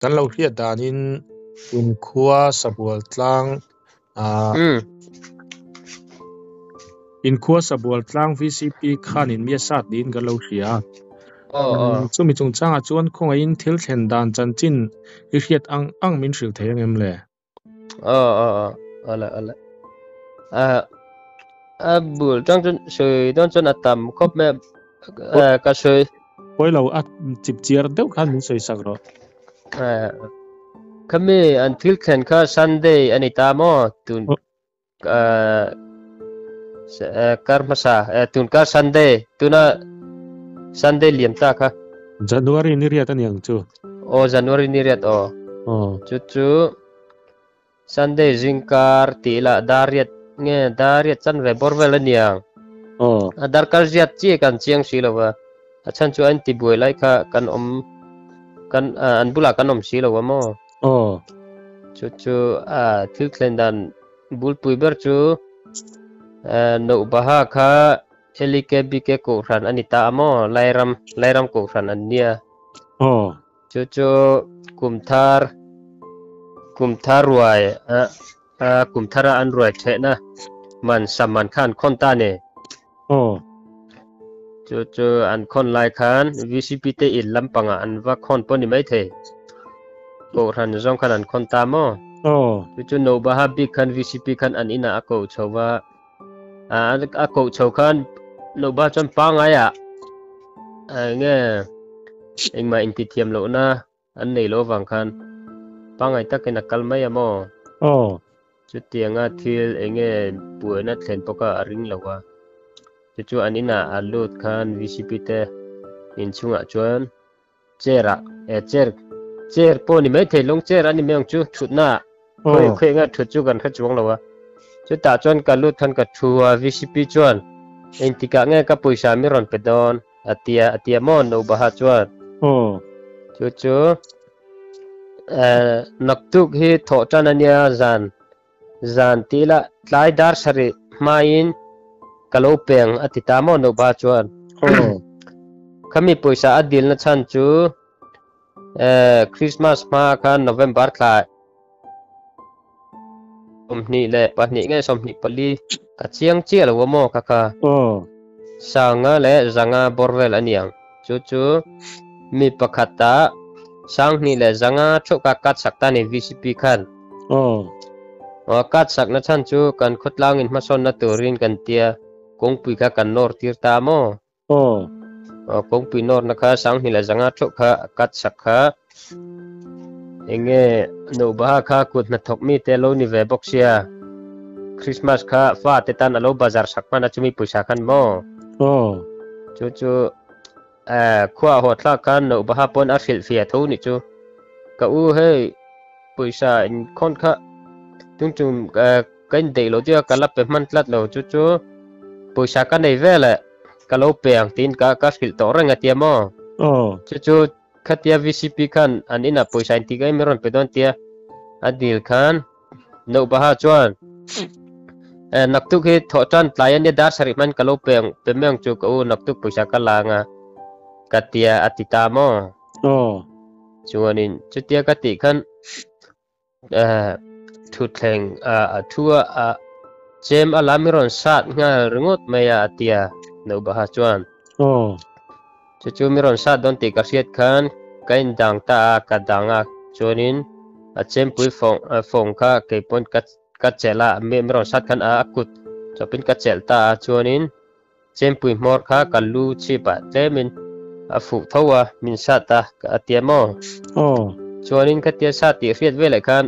กันเราเรียดดานินอินคัวสบัวตลังอินคัวสบัวตลัง VCP ขันอินเมียสัตดินกันเราเสียช่วงมีจงจ้างจวนคงอินทิลเทนดานจันจินอีเรียดอังมินสิลเทียงเอ็มเลยบุลจังจนช่วยต้องจนอัตมครบแม่ก็ช่วยพอเราอัดจิบเจียร์เดียวกันมินช่วยสักรอขมีอันทิลเทนค่ะซันเดย์อันนี้ตามอตุนการมาซาตุนการซันเดย์ตุน่าซันเดย์เลียมตาค่ะJanuari ni riat an yang chu Januari ni riat chu Sunday jingkar tila dariat nge dariat chan ve borvel an yang dar kar riat chi kan chiang silawa achan chu an ti buai lai kha kan an bula kan silawa mo chu thil klendan bul pui ber chu no baha kha elike bike ko ran anita amo lairam ko ran ania chu kumthar ruai kumthara an ruai thena man saman khan khonta ne chu an khon lai khan VCP te in lampanga an wa khon poni mai the ko ran jong khan an khonta mo chu no baha bik khan VCP khan an ina ako chowa ako chow khan lo ba chon pa ngai nghe anh mà anh ti thiam lo na anh nei lo wang khan pa ngai ta kena kal mai amo chu tianga thil enge puana thlen poka aring lawa chu anina alut khan VCP te in chunga chuan cher po ni mai thelong cher ani meng chu thutna khoi nga thut chu kan kha chuang lawa chu ta chuan kalut khan ka thuwa VCP chuan anh tika nghe các pui mi ron pedon atia mon no baha chuan chu naktuk hi tho chan ania zan tila tlai dar sari main kalo peng atita mon no baha chuan kami poisa adil na chan chu Christmas ma khan November thlai somni le pahni nge somni pali ka chiang chia lo mo kaka sanga le zanga borvel aniang chu mi pakhata sang ni le zanga thoka kat sakta ni VCP khan kat sak na chan chu kan khotlang in mason na turin kan tia kongpui ka kan nor tir ta mo kongpui nor na kha sang ni le zanga thoka kat sakha enge no ba kha kut na thok mi te lo ni ve boxia Christmas kha fa te tan alo bazar sakma na chumi puisa khan mo chu khwa hotla kan no ba pon a fil fia tho ni chu ka u he puisa in khon kha tung kan dei lo dia kala pe man tlat lo chu puisa ka nei vele ka lo peng tin ka fil to ranga tia mo chu khatia VCP khan anina puisa ti gai meron pe don tia adil khan no ba chuan naktuk hi tho chan tlayan ni dar sari man kalo peng pemeng chu ko naktuk puisa kalanga katia atita mo chuanin chutia kati khan thu thleng thua chem alamiron sat nga ringot maya atia no ba chuan chu miron sat don ti kasiat khan kain dang ta kadanga chuanin chem pui phong kha ke pon kat chela miron sat khan akut chopin kat chel ta chuanin chem pui mor kha kalu chipa temin afu thowa min sata ka atiamo chuanin khatia sati riat vele khan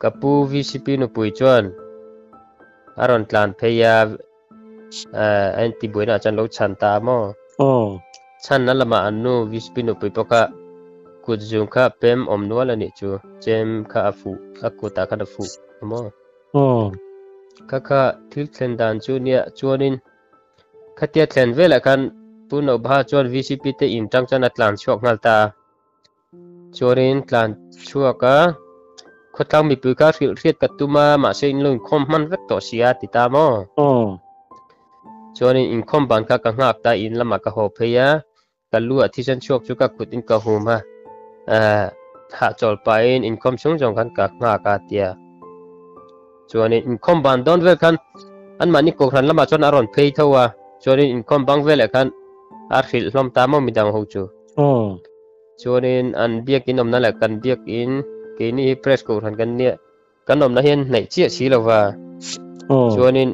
kapu VCP no pui chuan aron tlan pheya anti buina chan lo chan ta mo chan na lama anu VCP no pui poka kutjung kha pem omnual ani chu chem kha afu akuta kha afu mo kaka thil thlen dan chu nia chuanin khatia thlen vela khan puno bha chuan VCP te in tang chan atlan chuak ngalta chuanin tlan chuaka khotlang mi pui ka riat katuma ma se in loin khom man vek to sia ti ta mo chuanin in khom ban kha ka ngak ta in lama ka ho pheya kalu athi chan chuak chu ka khut in ka hum ha hạ chol pain income chung jong kan ka nga ka tia chuanin income ban don vel kan an mani ko khan lama chon aron phei thowa chuanin income bang vel kan ar hil hlom ta mo midang ho chu chuanin an biak in omna la kan biak in ke ni press ko khan kan nia kan omna hian nei chia si lova chuanin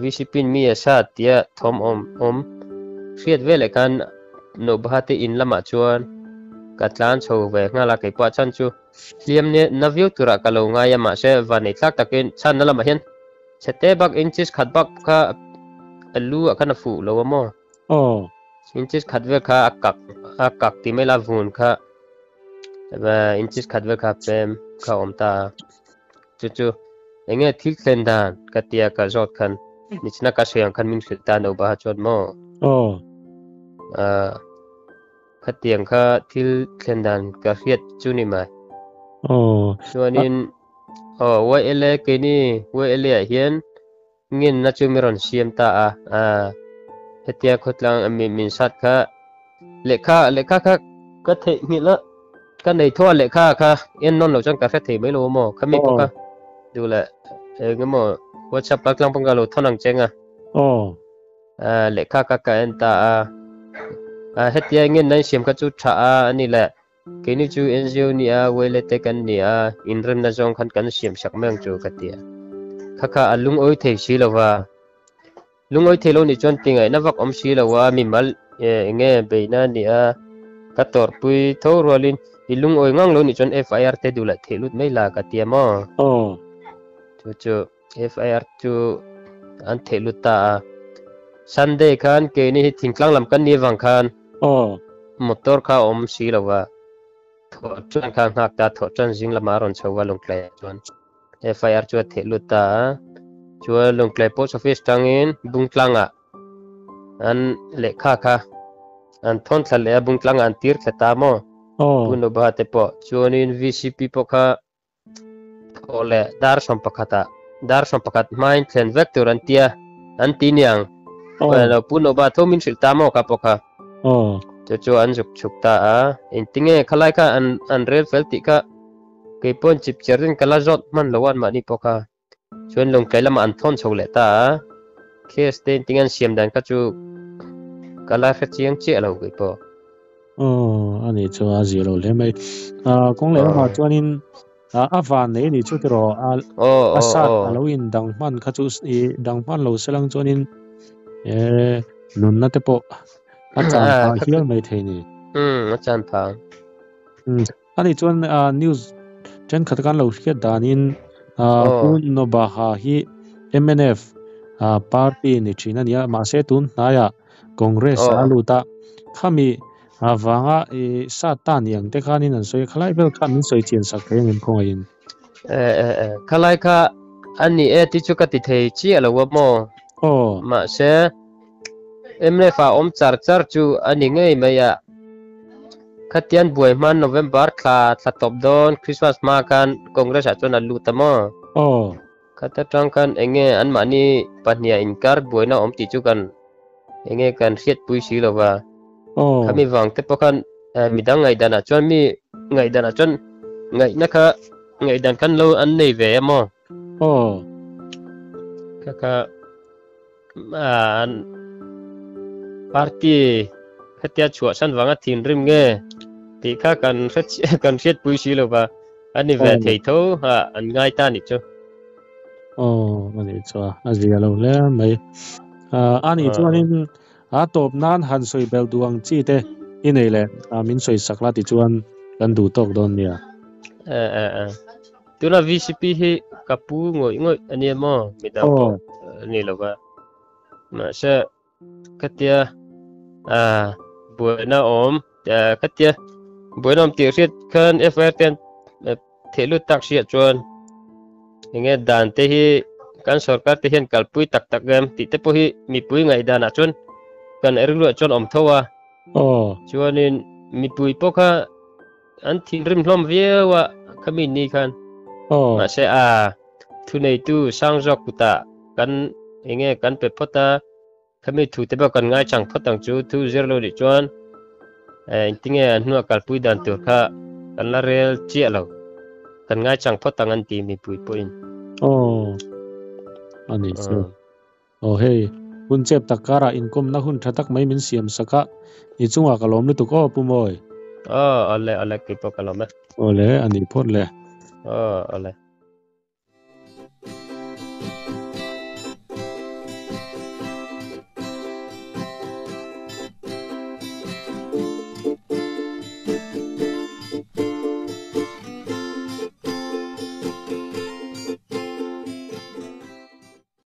VCP mi sa tia thom om riat vel kan no bahate in lama chuan katlan chho ve nga la kai pa chan chu liam ne navyu tura kalo nga ya ma se va nei thak takin chan na lama hian chete bak inches khat bak kha alu akana fu lo mo inches khat ve kha akak ti mela vun kha ba inches khat ve kha pem kha omta chu enge thil tlen dan katia ka zot khan nichna ka seang khan min filta no ba chot mo khatiang kha thil tlendan ka riat chuni mai chuanin wa ele ke ni wa ele hian ngin na chumiron siam ta hetia khotlang ami min sat kha lekha kha ka the ngila ka nei thwa lekha kha en non lo chang ka the mai lo mo khami ko kha dula ngemo whatsapp laklang pangalo thonang chenga lekha ka enta hetia ngin nai siam ka chu tha ani la keni chu NGO ni wele te kan ni inrem na jong khan kan siam sak meng chu katia khakha alung oi the si lawa lung oi thelo ni chon tingai na vak om si lawa mi mal nge beina ni ka tor pui tho rolin ilung oi ngang lo ni chon FIR te dula thelut mai la katia mo chu FIR chu an thelut ta Sunday khan keni thingklang lam kan ni wang khan motor kha om si lawa tho chuan kha ngak ta tho chan jing lama ron chowa longklai chuan FIR chu theluta chu longklai post office tangin bungtlanga an lekha kha an thon thlale bungtlanga an tir theta mo puno ba te po chuanin VCP po kha ole dar sompakat main thlen vector an tia an tiniang well puno ba thomin silta mo ka po kha chu an juk chukta intinge khalai ka an rel felti ka ke pon chip cherin kala jot man lawan ma ni poka chuan long kailama an thon chole ta ke stain tingan siam dan ka chu kala kha chiang che lo ke po ani chu a zero le mai kong le ma chuanin avan nei ni chu tro asat aloin dang man kha chu dang man lo selang chuanin nun na te po achan pa hial mai theini achan pa ani chuan news chen khatkan lo hriat danin pun no ba ha hi MNF party ni thina nia ma se tun naya congress aluta khami awanga satan yang te khanin an soi khalai bel khan min soi chen sak theng in khongain khalai kha ani ti chu ka ti thei chi alo mo ma se MNF om char chu ani ngei maya khatian buai man November thla top don Christmas ma kan congress a chona lutamo khata tang kan enge an mani pania inkar buaina om ti chu kan enge kan riat pui si lova kami wang te pokan midang ngai dana chon mi ngai dana chon ngai na kha ngai dan kan lo an nei ve mo kaka an party khatia chua san wanga thin rim nge ti kha kan riat pui si lova ani ve thei tho an ngai ta ni chu mani chu azia lo le mai ani chuanin top nan han soi bel duang chi te inei le min soi sakla ti chuan kan du tok don nia tuna VCP hi kapu ngoi ani mo midang ni lova ma se katia buena om katia buena om ti riat kan FR ten thelu tak sia chuan nge dan te hi kan sarkar te hian kalpui tak gam ti te po hi mi pui ngai dana chun kan erlu chon om thowa chuanin mi pui po kha an thin rim hlom viewa khami ni khan ma se thu nei tu sang jok puta kan nge kan pe phota khami thu te ba kan ngai chang photang chu thu zero lo ri chuan tinge an nu kalpui dan tur kha กันละเรลเจียเรากันง่ายจังพอตังอันตีมีปุยปุยอ๋ออันนี้สิโอ้เฮ้ยคุณเจ็บตะการะอินคมนักหุ่นทัดตักไม่มินเสียมสักะอีจุงว่ากะลมนี่ตุก็ปุ่มอยอะไรกี่ปกะลมไหมโอ้เลยอันนี้พูดเลยอะไร